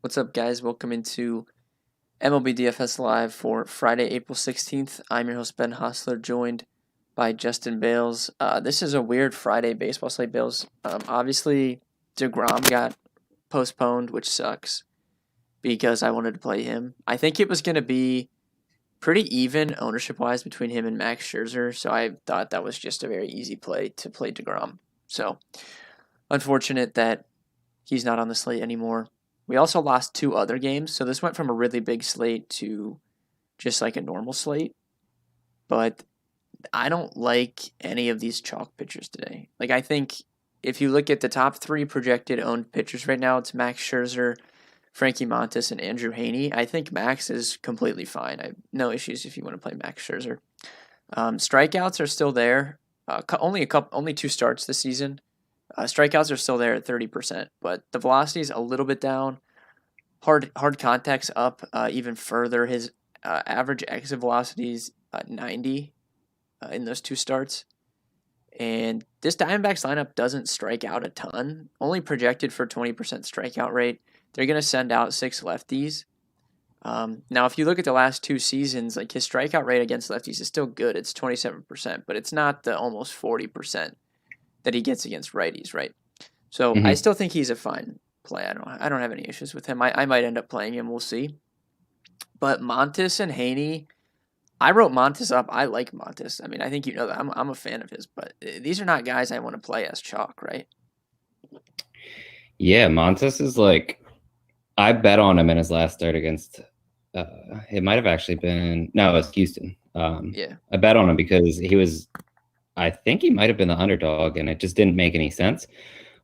What's up, guys? Welcome into MLB DFS Live for Friday, April 16th. I'm your host, Ben Hostler, joined by Justin Bales. This is a weird Friday baseball slate, Bales. Obviously, DeGrom got postponed, which sucks because I wanted to play him. I think it was going to be pretty even ownership-wise between him and Max Scherzer, so I thought that was just a very easy play to play DeGrom. So, unfortunate that he's not on the slate anymore. We also lost two other games, so this went from a really big slate to just like a normal slate. But I don't like any of these chalk pitchers today. Like, I think if you look at the top three projected owned pitchers right now, it's Max Scherzer, Frankie Montas, and Andrew Heaney. I think Max is completely fine. I have no issues if you want to play Max Scherzer. Strikeouts are still there. Only two starts this season. Strikeouts are still there at 30%, but the velocity is a little bit down. Hard contact's up even further. His average exit velocity is 90 in those two starts. And this Diamondbacks lineup doesn't strike out a ton, only projected for 20% strikeout rate. They're going to send out 6 lefties. Now, if you look at the last two seasons, like his strikeout rate against lefties is still good. It's 27%, but it's not the almost 40% that he gets against righties, right? So I still think he's a fine play. I don't have any issues with him. I might end up playing him. We'll see. But Montas and Heaney, I wrote Montas up. I like Montas. I mean, I think you know that. I'm a fan of his, but these are not guys I want to play as chalk, right? Yeah, Montes is like, I bet on him in his last start against, it might have actually been, no, it was Houston. Yeah. I bet on him because I think he might have been the underdog and it just didn't make any sense.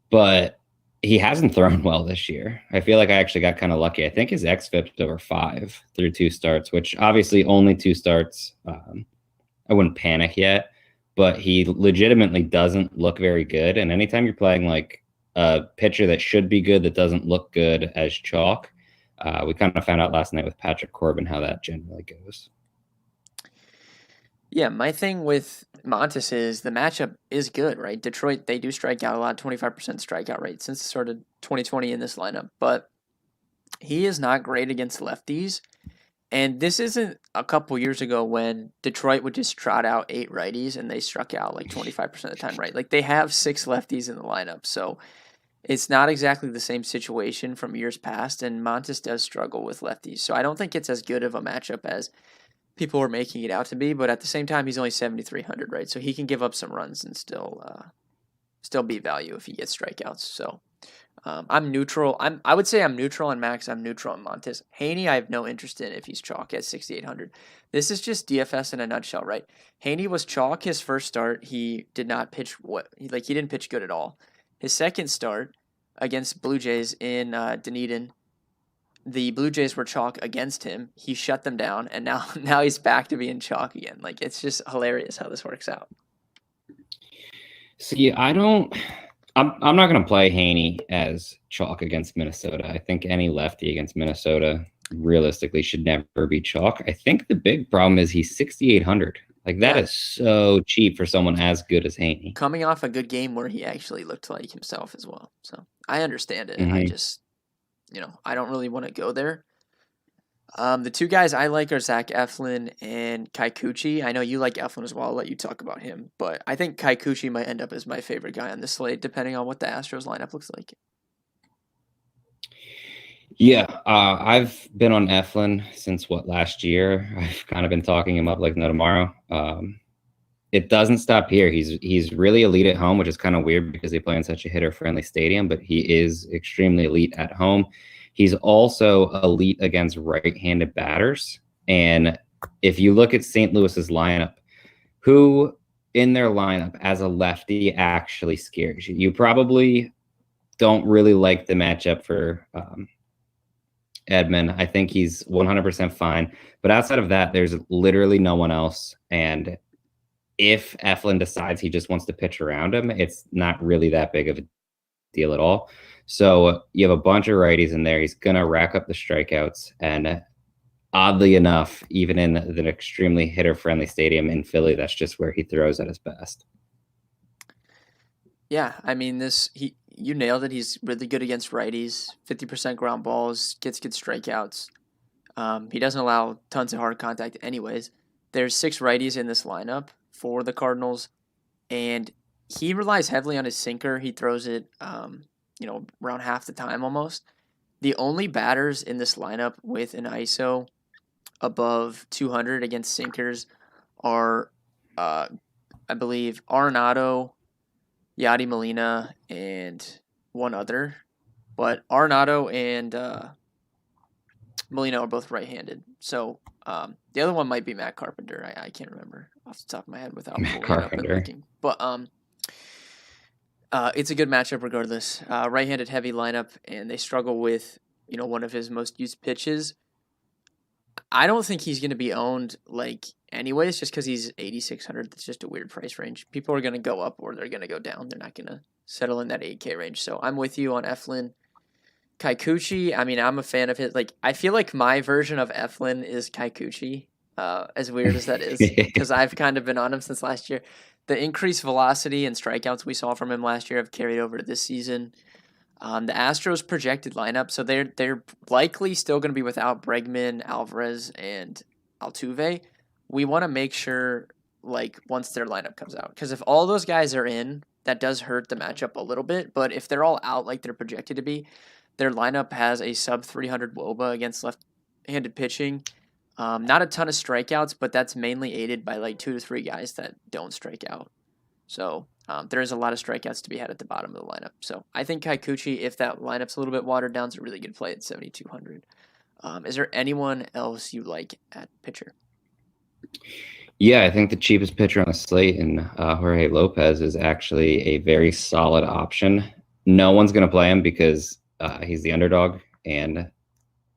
But he hasn't thrown well this year. I feel like I actually got kind of lucky. I think his xFIP's over 5 through 2 starts, which obviously only 2 starts. I wouldn't panic yet, but he legitimately doesn't look very good. And anytime you're playing like a pitcher that should be good that doesn't look good as chalk, we kind of found out last night with Patrick Corbin how that generally goes. Yeah, my thing with Montas is the matchup is good, right? Detroit, they do strike out a lot, 25% strikeout rate since the start of 2020 in this lineup, but he is not great against lefties. And this isn't a couple years ago when Detroit would just trot out 8 righties and they struck out like 25% of the time, right? Like they have 6 lefties in the lineup. So it's not exactly the same situation from years past. And Montas does struggle with lefties. So I don't think it's as good of a matchup as people are making it out to be. But at the same time, he's only 7,300, right? So he can give up some runs and still be value if he gets strikeouts. So I'm neutral. I would say I'm neutral on Max. I'm neutral on Montes. Heaney, I have no interest in if he's chalk at 6,800. This is just DFS in a nutshell, right? Heaney was chalk his first start. He did not pitch he didn't pitch good at all. His second start against Blue Jays in Dunedin, the Blue Jays were chalk against him. He shut them down, and now he's back to being chalk again. Like it's just hilarious how this works out. See, I'm not going to play Heaney as chalk against Minnesota. I think any lefty against Minnesota realistically should never be chalk. I think the big problem is he's 6,800. Like that is so cheap for someone as good as Heaney. Coming off a good game where he actually looked like himself as well. So I understand it. Mm-hmm. I just, I don't really want to go there. The two guys I like are Zach Eflin and Kikuchi. I know you like Eflin as well. I'll let you talk about him. But I think Kikuchi might end up as my favorite guy on this slate, depending on what the Astros lineup looks like. Yeah, I've been on Eflin since last year. I've kind of been talking him up like no tomorrow. It doesn't stop here. He's really elite at home, which is kind of weird because they play in such a hitter-friendly stadium, but he is extremely elite at home. He's also elite against right-handed batters. And if you look at St. Louis's lineup, who in their lineup as a lefty actually scares you? You probably don't really like the matchup for Edman. I think he's 100% fine. But outside of that, there's literally no one else. And if Eflin decides he just wants to pitch around him, it's not really that big of a deal at all. So you have a bunch of righties in there. He's going to rack up the strikeouts. And oddly enough, even in the extremely hitter-friendly stadium in Philly, that's just where he throws at his best. Yeah, I mean, you nailed it. He's really good against righties. 50% ground balls, gets good strikeouts. He doesn't allow tons of hard contact, anyways. There's 6 righties in this lineup for the Cardinals, and he relies heavily on his sinker. He throws it, around half the time almost. The only batters in this lineup with an ISO above 200 against sinkers are, I believe, Arenado, Yadi Molina, and one other. But Arenado and Molina are both right-handed. So the other one might be Matt Carpenter. I can't remember off the top of my head without Matt pulling it up and Carpenter. looking. But it's a good matchup regardless. Right-handed heavy lineup, and they struggle with one of his most used pitches. I don't think he's going to be owned anyways, just because he's 8,600. That's just a weird price range. People are going to go up or they're going to go down. They're not going to settle in that 8K range. So I'm with you on Eflin. Kikuchi, I mean, I'm a fan of his. I feel like my version of Eflin is Kikuchi, as weird as that is, because I've kind of been on him since last year. The increased velocity and strikeouts we saw from him last year have carried over to this season. The Astros projected lineup, so they're likely still going to be without Bregman, Alvarez, and Altuve. We want to make sure, once their lineup comes out, because if all those guys are in, that does hurt the matchup a little bit. But if they're all out like they're projected to be, their lineup has a sub 300 WOBA against left-handed pitching. Not a ton of strikeouts, but that's mainly aided by 2 to 3 guys that don't strike out. So there is a lot of strikeouts to be had at the bottom of the lineup. So I think Kikuchi, if that lineup's a little bit watered down, is a really good play at 7,200. Is there anyone else you like at pitcher? Yeah, I think the cheapest pitcher on the slate in Jorge Lopez is actually a very solid option. No one's going to play him because he's the underdog, and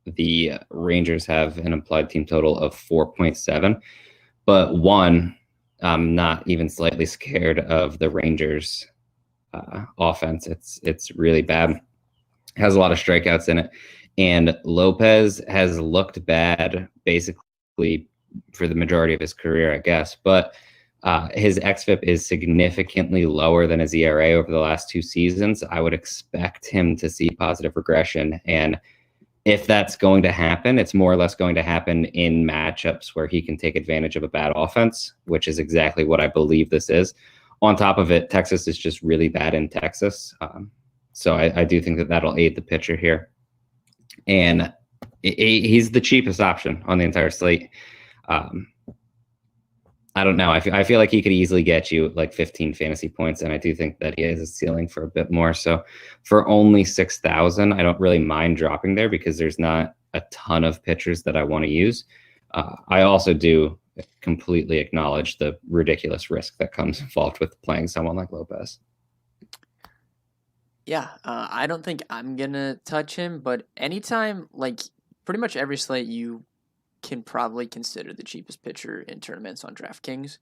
the Rangers have an implied team total of 4.7. But one, I'm not even slightly scared of the Rangers offense. It's really bad. Has a lot of strikeouts in it. And Lopez has looked bad basically for the majority of his career, I guess. But his xFIP is significantly lower than his ERA over the last 2 seasons. I would expect him to see positive regression. And if that's going to happen, it's more or less going to happen in matchups where he can take advantage of a bad offense, which is exactly what I believe this is. On top of it, Texas is just really bad in Texas. So I do think that that'll aid the pitcher here. And he's the cheapest option on the entire slate. I don't know. I feel like he could easily get you 15 fantasy points, and I do think that he has a ceiling for a bit more. So for only 6,000, I don't really mind dropping there because there's not a ton of pitchers that I want to use. I also do completely acknowledge the ridiculous risk that comes involved with playing someone like Lopez. Yeah, I don't think I'm going to touch him, but anytime, pretty much every slate you can probably consider the cheapest pitcher in tournaments on DraftKings.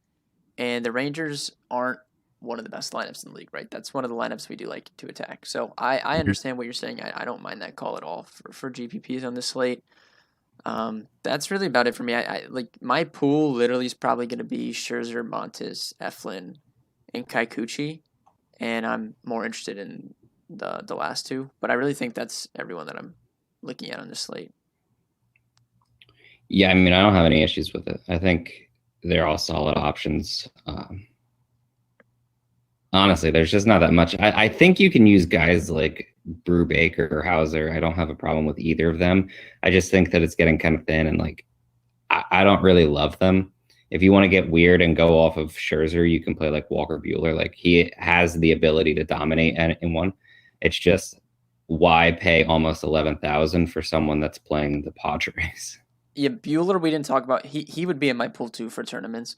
And the Rangers aren't one of the best lineups in the league, right? That's one of the lineups we do like to attack. So I understand what you're saying. I don't mind that call at all for GPPs on this slate. That's really about it for me. I my pool literally is probably going to be Scherzer, Montes, Eflin, and Kikuchi. And I'm more interested in the last two. But I really think that's everyone that I'm looking at on this slate. Yeah, I mean, I don't have any issues with it. I think they're all solid options. Honestly, there's just not that much. I think you can use guys like Brubaker or Hauser. I don't have a problem with either of them. I just think that it's getting kind of thin, and I don't really love them. If you want to get weird and go off of Scherzer, you can play Walker Buehler. He has the ability to dominate in one. It's just, why pay almost 11,000 for someone that's playing the Padres? Yeah, Buehler we didn't talk about. He would be in my pool too for tournaments.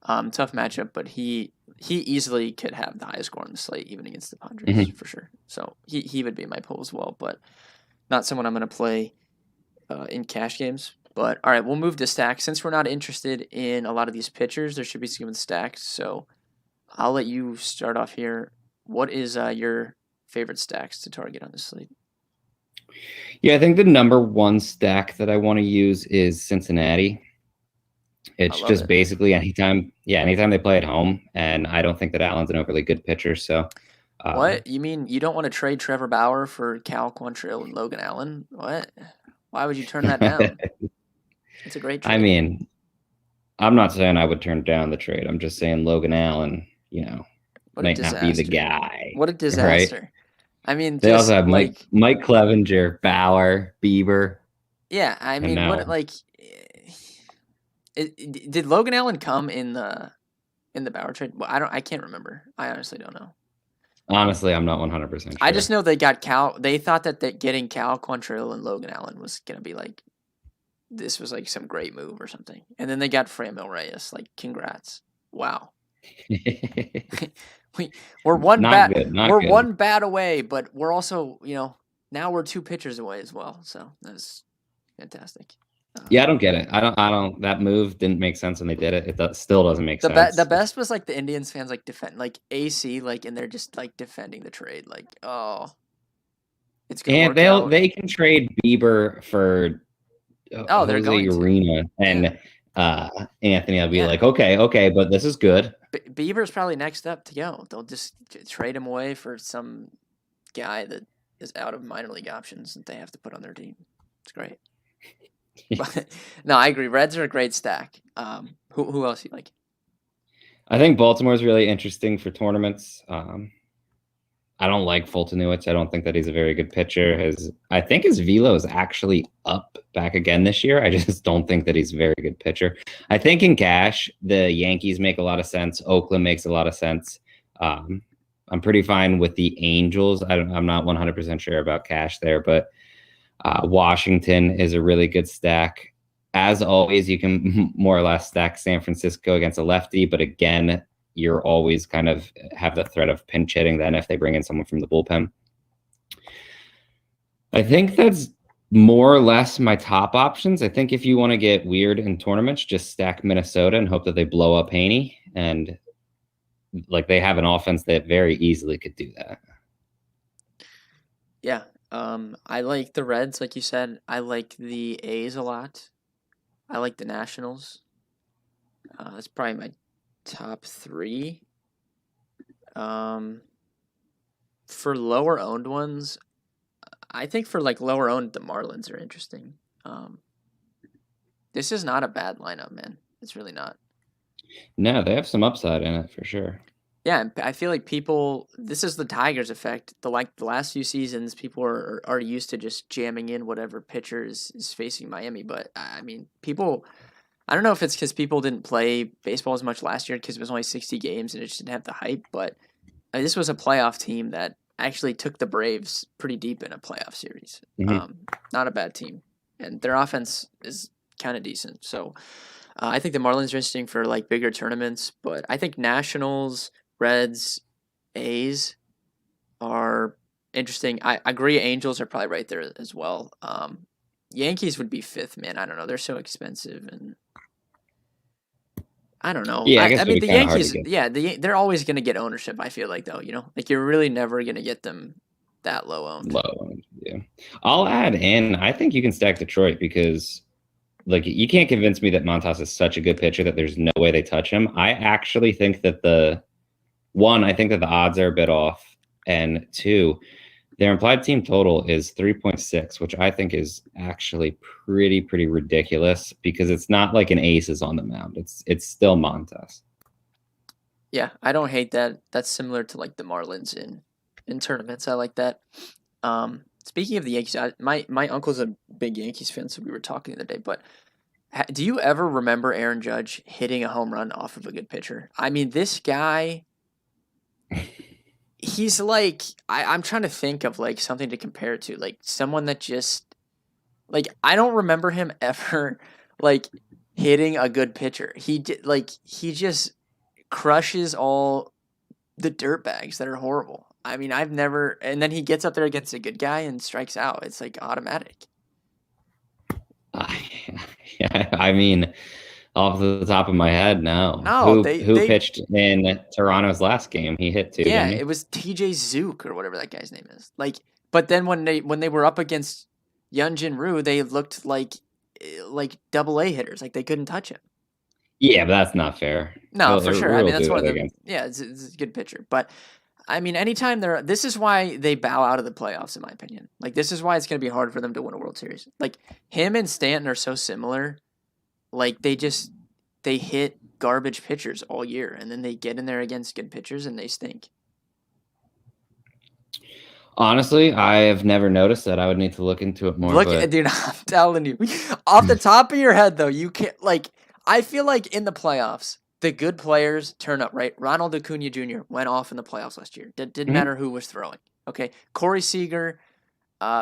Tough matchup, but he easily could have the highest score on the slate, even against the Padres, for sure. So he would be in my pool as well, but not someone I'm going to play in cash games. But all right, we'll move to stacks. Since we're not interested in a lot of these pitchers, there should be some stacks. So I'll let you start off here. What is your favorite stacks to target on this slate? Yeah, I think the number one stack that I want to use is Cincinnati. It's just basically anytime they play at home, and I don't think that Allen's an overly good pitcher. So Um, What? You mean you don't want to trade Trevor Bauer for Cal Quantrill and Logan Allen? What? Why would you turn that down? It's a great I trade. mean, I'm not saying I would turn down the trade. I'm just saying Logan Allen, What a might not be the disaster. guy, What a right? disaster. I mean, They also just have Mike like, Mike Clevenger, Bauer, Bieber, yeah, I and mean, what, now like, did Logan Allen come in the Bauer trade? Well, I can't remember. I honestly don't know. honestly, I'm not 100% I just sure. know they got Cal. They thought that getting Cal Quantrill and Logan Allen was gonna be like this was like some great move or something, and then they got Framil Reyes. Like, congrats! Wow, we Not good, not we're good. one bat away, but we're also now we're two pitchers away as well. So that's fantastic. Yeah, I don't get it. I don't. That move didn't make sense when they did it. Still doesn't make The sense. best was like the Indians fans like defend like AC like and they're just like defending the trade like, oh, it's gonna And work out. they can trade Bieber for Oh, they're Jose going to. Urena Yeah, and Anthony. I'll be yeah. like, okay, but this is good. Bieber's probably next up to go. They'll just trade him away for some guy that is out of minor league options that they have to put on their team. It's great. But no, I agree. Reds are a great stack. Who else you like? I think Baltimore's really interesting for tournaments. I don't like Fulton-Newitz. I don't think that he's a very good pitcher. I think his velo is actually up back again this year. I just don't think that he's a very good pitcher. I think in cash, the Yankees make a lot of sense. Oakland makes a lot of sense. I'm pretty fine with the Angels. I'm not 100% sure about cash there, but Washington is a really good stack. As always, you can more or less stack San Francisco against a lefty, but again, you're always kind of have the threat of pinch hitting then if they bring in someone from the bullpen. I think that's more or less my top options. I think if you want to get weird in tournaments, just stack Minnesota and hope that they blow up Haney. And like they have an offense that very easily could do that. Yeah. I like the Reds, like you said. I like the A's a lot. I like the Nationals. That's probably my top three. For lower owned ones, I think for like lower owned, the Marlins are interesting. This is not a bad lineup, man. It's really not. No, they have some upside in it for sure. Yeah, I feel like people. This is the Tigers effect. The last few seasons, people are used to just jamming in whatever pitcher is facing Miami. But I mean, people. I don't know if it's because people didn't play baseball as much last year because it was only 60 games and it just didn't have the hype. But this was a playoff team that actually took the Braves pretty deep in a playoff series. Mm-hmm. Not a bad team, and their offense is kind of decent. So I think the Marlins are interesting for like bigger tournaments. But I think Nationals, Reds, A's are interesting. I agree. Angels are probably right there as well. Yankees would be fifth, man. I don't know. They're so expensive and. I don't know. Yeah, I I guess it'd mean, be the kind of hard to Yankees, get. yeah, they're always going to get ownership, I feel like, though, Like, you're really never going to get them that low owned. Low. Yeah. I'll add in, I think you can stack Detroit because like you can't convince me that Montas is such a good pitcher that there's no way they touch him. I actually think that I think that the odds are a bit off. And two, their implied team total is 3.6, which I think is actually pretty ridiculous because it's not like an ace is on the mound. It's still Montas. Yeah, I don't hate that. That's similar to like the Marlins in tournaments. I like that. Speaking of the Yankees, my uncle's a big Yankees fan, so we were talking the other day. But do you ever remember Aaron Judge hitting a home run off of a good pitcher? I mean, this guy, he's like I'm trying to think of like something to compare it to, like someone that just like I don't remember him ever like hitting a good pitcher. He just crushes all the dirt bags that are horrible. I mean, I've never, and then he gets up there against a good guy and strikes out. It's like automatic. Yeah, I mean, off the top of my head, no. No, Who pitched in Toronto's last game? He hit two, yeah, didn't he? it was TJ Zook or whatever that guy's name is. Like, but then when they were up against Hyunjin Ryu, they looked like double A hitters. Like they couldn't touch him. Yeah, but that's not fair. No, for sure. I mean, that's do one of it the against. yeah, it's a good pitcher, but I mean, anytime this is why they bow out of the playoffs, in my opinion. Like, this is why it's going to be hard for them to win a World Series. Like, him and Stanton are so similar. Like, they hit garbage pitchers all year, and then they get in there against good pitchers, and they stink. Honestly, I have never noticed that. I would need to look into it more. Dude, I'm telling you. Off the top of your head, though, you can't, like, I feel like in the playoffs, the good players turn up, right? Ronald Acuna Jr. went off in the playoffs last year. Didn't matter who was throwing. Okay, Corey Seager.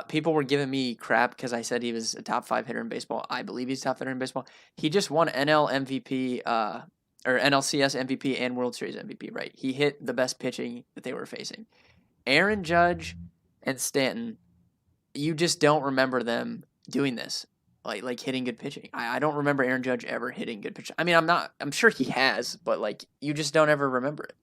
People were giving me crap because I said he was a top 5 hitter in baseball. I believe he's top hitter in baseball. He just won NL MVP, or NLCS MVP and World Series MVP. Right? He hit the best pitching that they were facing. Aaron Judge and Stanton. You just don't remember them doing this. Like hitting good pitching. I don't remember Aaron Judge ever hitting good pitching. I mean, I'm sure he has, but like you just don't ever remember it.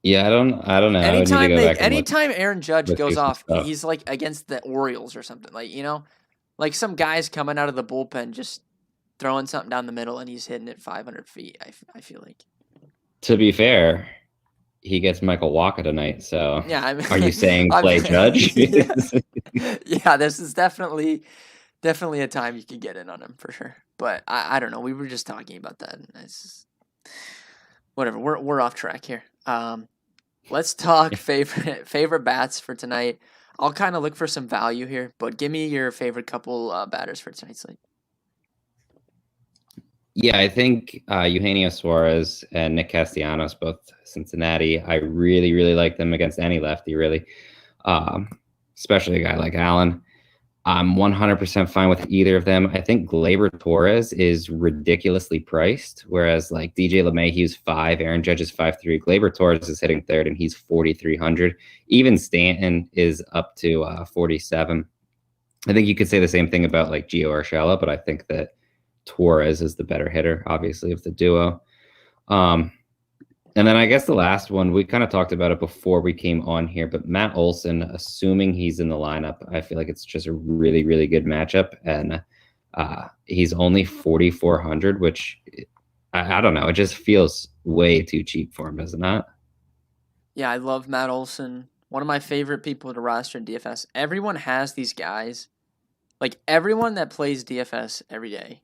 Yeah, I don't know. Anytime Aaron Judge goes off, he's like against the Orioles or something. Like, like some guy's coming out of the bullpen just throwing something down the middle and he's hitting it 500 feet. I feel like. To be fair, he gets Michael Walker tonight, so yeah. I mean, are you saying play Judge? Yeah, this is definitely a time you can get in on him for sure. But I don't know. We were just talking about that. It's just, whatever. We're off track here. Let's talk favorite bats for tonight. I'll kind of look for some value here, but give me your favorite couple batters for tonight's slate. Yeah, I think Eugenio Suarez and Nick Castellanos, both Cincinnati. I really, really like them against any lefty, really, especially a guy like Allen. I'm 100% fine with either of them. I think Gleyber Torres is ridiculously priced, whereas like DJ LeMahieu's 5, Aaron Judge is 5.3. Gleyber Torres is hitting third, and he's 4,300. Even Stanton is up to 47. I think you could say the same thing about like Gio Urshela, but I think that Torres is the better hitter, obviously, of the duo. And then I guess the last one, we kind of talked about it before we came on here, but Matt Olson, assuming he's in the lineup, I feel like it's just a really, really good matchup. And he's only 4,400, which I don't know. It just feels way too cheap for him, does it not? Yeah, I love Matt Olson. One of my favorite people to roster in DFS. Everyone has these guys. Like everyone that plays DFS every day.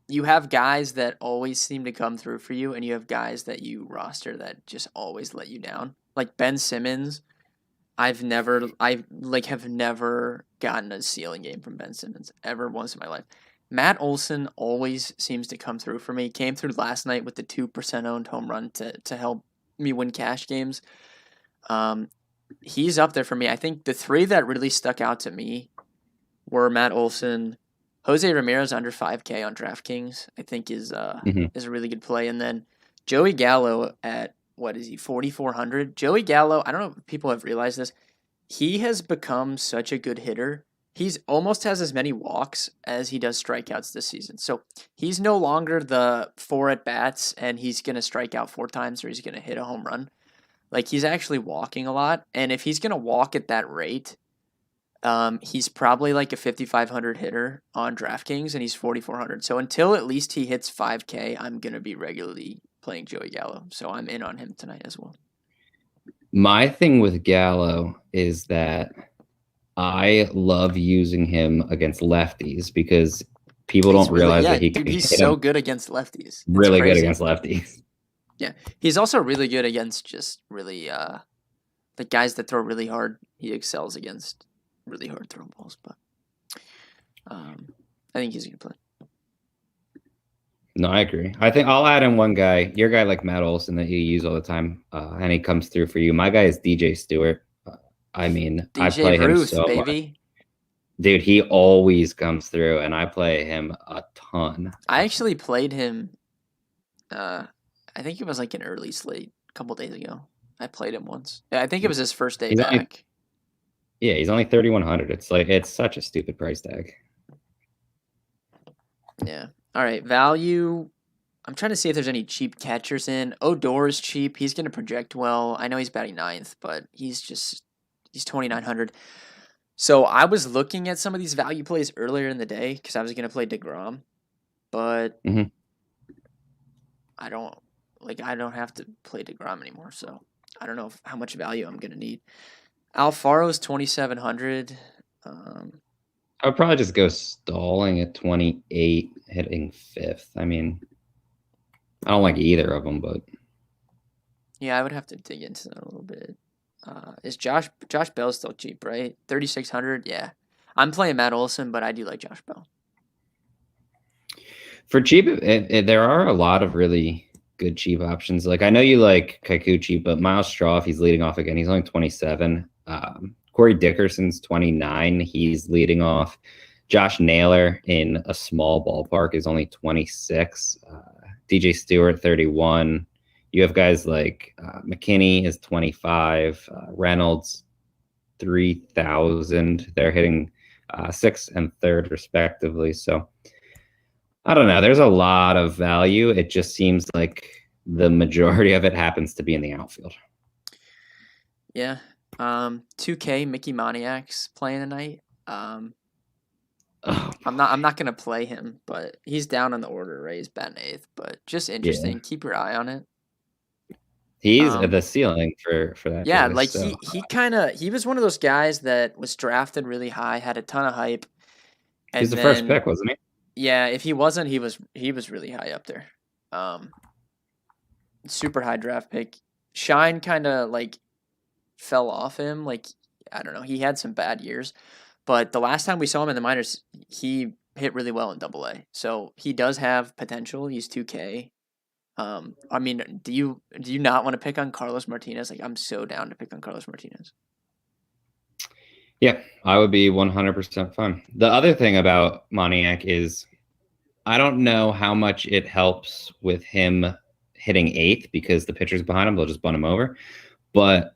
You have guys that always seem to come through for you, and you have guys that you roster that just always let you down. Like Ben Simmons, I have never gotten a ceiling game from Ben Simmons ever once in my life. Matt Olson always seems to come through for me. Came through last night with the 2% owned home run to help me win cash games. He's up there for me. I think the 3 that really stuck out to me were Matt Olson. Jose Ramirez under 5K on DraftKings, I think is a really good play. And then Joey Gallo at, what is he, 4,400? Joey Gallo, I don't know if people have realized this. He has become such a good hitter. He's almost has as many walks as he does strikeouts this season. So he's no longer the 4 at-bats and he's going to strike out 4 times or he's going to hit a home run. Like he's actually walking a lot. And if he's going to walk at that rate, he's probably like a 5,500 hitter on DraftKings, and he's 4,400. So until at least he hits 5K, I'm going to be regularly playing Joey Gallo. So I'm in on him tonight as well. My thing with Gallo is that I love using him against lefties because people don't realize that he's so good against lefties. Really good against lefties. Yeah. He's also really good against just really the guys that throw really hard. He excels against really hard throw balls, but I think he's gonna play. No, I agree. I think I'll add in one guy, your guy like Matt Olson that you use all the time, and he comes through for you. My guy is DJ Stewart. I mean, I play him so much. Dude, he always comes through, and I play him a ton. I actually played him. I think it was like an early slate a couple days ago. I played him once. Yeah, I think it was his first day back. Yeah, he's only 3,100. It's such a stupid price tag. Yeah. All right, value. I'm trying to see if there's any cheap catchers in. Odor is cheap. He's going to project well. I know he's batting 9th, but he's 2,900. So I was looking at some of these value plays earlier in the day because I was going to play DeGrom, but I don't. like I don't have to play DeGrom anymore, so I don't know how much value I'm gonna need. Alfaro's 2,700. I would probably just go stalling at 28, hitting fifth. I mean, I don't like either of them, but Yeah, I would have to dig into that a little bit. Is Josh Bell still cheap, right? 3,600. Yeah, I'm playing Matt Olson, but I do like Josh Bell. for cheap, there are a lot of really good cheap options. Like I know you like Kikuchi, but Miles Straw, if he's leading off again, he's only 27. Corey Dickerson's 29. He's leading off. Josh Naylor in a small ballpark is only 26. DJ Stewart, 31. You have guys like McKinney is 25. Reynolds, 3,000. They're hitting sixth and third, respectively. So I don't know. There's a lot of value. It just seems like the majority of it happens to be in the outfield. Yeah. 2K Mickey Moniak's playing tonight. I'm not gonna play him, but he's down on the order, right? He's batting eighth, but just interesting. Yeah. Keep your eye on it. He's the ceiling for that. Yeah, guy, like so. he was one of those guys that was drafted really high, had a ton of hype, and He's the first pick, wasn't he? Yeah, if he wasn't, he was really high up there. Super high draft pick. Shine kind of like fell off him. Like I don't know, he had some bad years, but the last time we saw him in the minors, he hit really well in Double A. So he does have potential. He's 2K. I mean, do you not want to pick on Carlos Martinez? Like I'm so down to pick on Carlos Martinez. Yeah, I would be 100% fine. The other thing about Moniak is I don't know how much it helps with him hitting eighth because the pitchers behind him, they'll just bunt him over. But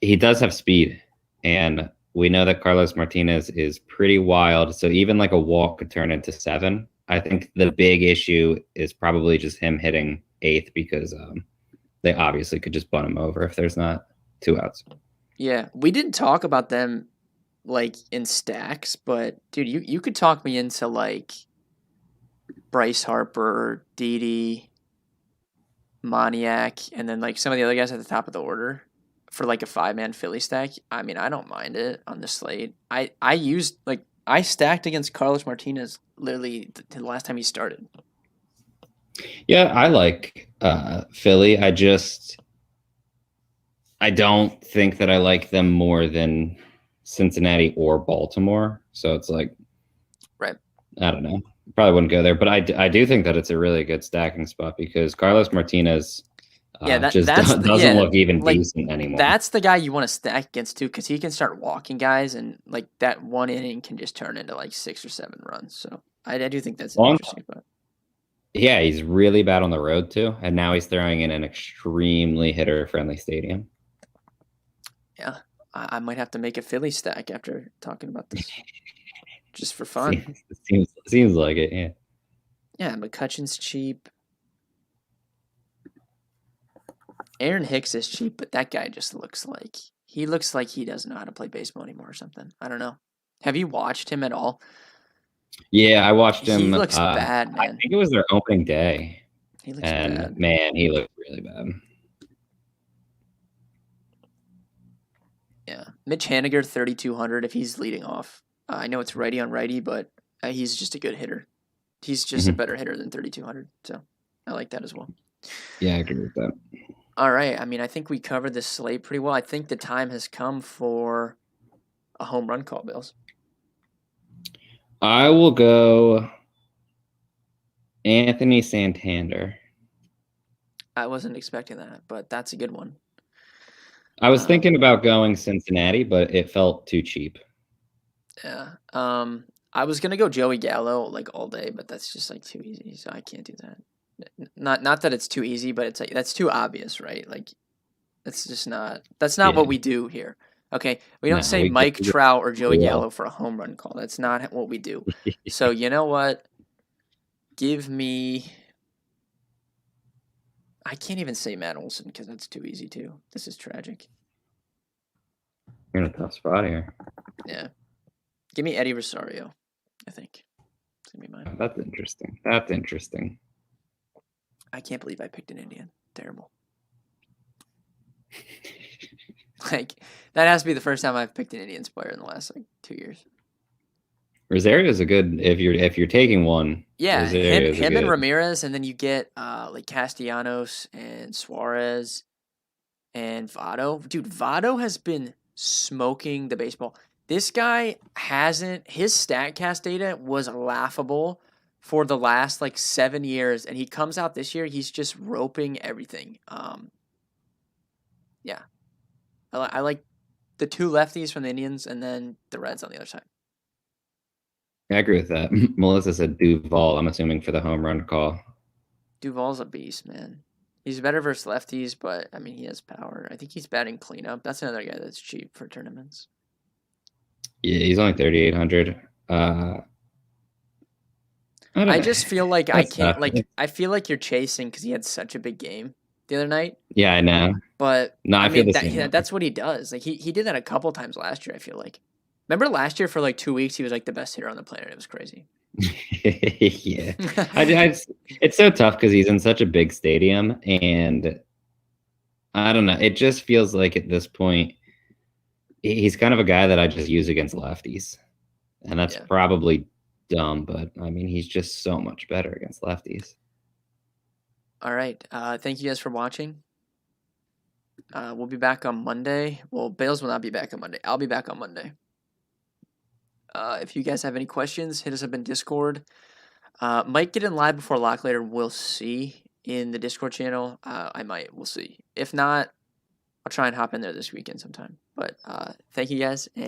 he does have speed, and we know that Carlos Martinez is pretty wild. So even like a walk could turn into 7. I think the big issue is probably just him hitting eighth because they obviously could just bunt him over if there's not 2 outs. Yeah, we didn't talk about them like in stacks, but dude, you could talk me into like Bryce Harper, Didi, Moniak, and then like some of the other guys at the top of the order for like a 5-man Philly stack. I mean, I don't mind it on the slate. I stacked against Carlos Martinez literally the last time he started. Yeah, I like Philly. I don't think that I like them more than Cincinnati or Baltimore. So it's like, right. I don't know. Probably wouldn't go there, but I do think that it's a really good stacking spot because Carlos Martinez doesn't look even like, decent anymore. That's the guy you want to stack against too, because he can start walking guys, and like that one inning can just turn into like 6 or 7 runs. So I do think that's an interesting spot. Yeah, he's really bad on the road too, and now he's throwing in an extremely hitter-friendly stadium. Yeah, I might have to make a Philly stack after talking about this, just for fun. Seems like it, yeah. Yeah, McCutcheon's cheap. Aaron Hicks is cheap, but that guy just looks like he doesn't know how to play baseball anymore or something. I don't know. Have you watched him at all? Yeah, I watched him. He looks bad, man. I think it was their opening day. He looks bad. Man, he looked really bad. Yeah, Mitch Haniger 3,200 if he's leading off. I know it's righty on righty, but he's just a good hitter. He's just a better hitter than 3,200, so I like that as well. Yeah, I agree with that. All right, I mean, I think we covered this slate pretty well. I think the time has come for a home run call, Bills. I will go Anthony Santander. I wasn't expecting that, but that's a good one. I was thinking about going Cincinnati, but it felt too cheap. Yeah. I was gonna go Joey Gallo like all day, but that's just like too easy, so I can't do that. Not that it's too easy, but it's like that's too obvious, right? Like that's just not what we do here. Okay, we don't say Mike Trout or Joey Gallo for a home run call. That's not what we do. So you know what? Give me. I can't even say Matt Olson because that's too easy too. This is tragic. You're in a tough spot here. Yeah. Give me Eddie Rosario, I think. It's gonna be mine. That's interesting. I can't believe I picked an Indian. Terrible. Like, that has to be the first time I've picked an Indians player in the last, 2 years. Rosario is a good if you're taking one. Yeah, Rosario is a him and good. Ramirez, and then you get Castellanos and Suarez and Votto. Dude, Votto has been smoking the baseball. This guy hasn't. His StatCast data was laughable for the last 7 years, and he comes out this year. He's just roping everything. Yeah, I like the two lefties from the Indians, and then the Reds on the other side. I agree with that. Melissa said Duval. I'm assuming for the home run call. Duval's a beast, man. He's better versus lefties, but I mean he has power. I think he's batting cleanup. That's another guy that's cheap for tournaments. Yeah, he's only 3,800. I just feel like I can't tough. I feel like you're chasing because he had such a big game the other night. Yeah, I know. But No, I feel mean the same way. that's what he does. Like he did that a couple times last year. I feel like. Remember last year for 2 weeks he was the best hitter on the planet. It was crazy. Yeah, it's so tough because he's in such a big stadium, and I don't know. It just feels like at this point he's kind of a guy that I just use against lefties, and that's probably dumb, but I mean he's just so much better against lefties. All right. Thank you guys for watching. We'll be back on Monday. Well, Bales will not be back on Monday. I'll be back on Monday. If you guys have any questions, hit us up in Discord. Might get in live before lock later. We'll see in the Discord channel. I might. We'll see. If not, I'll try and hop in there this weekend sometime. But thank you guys, and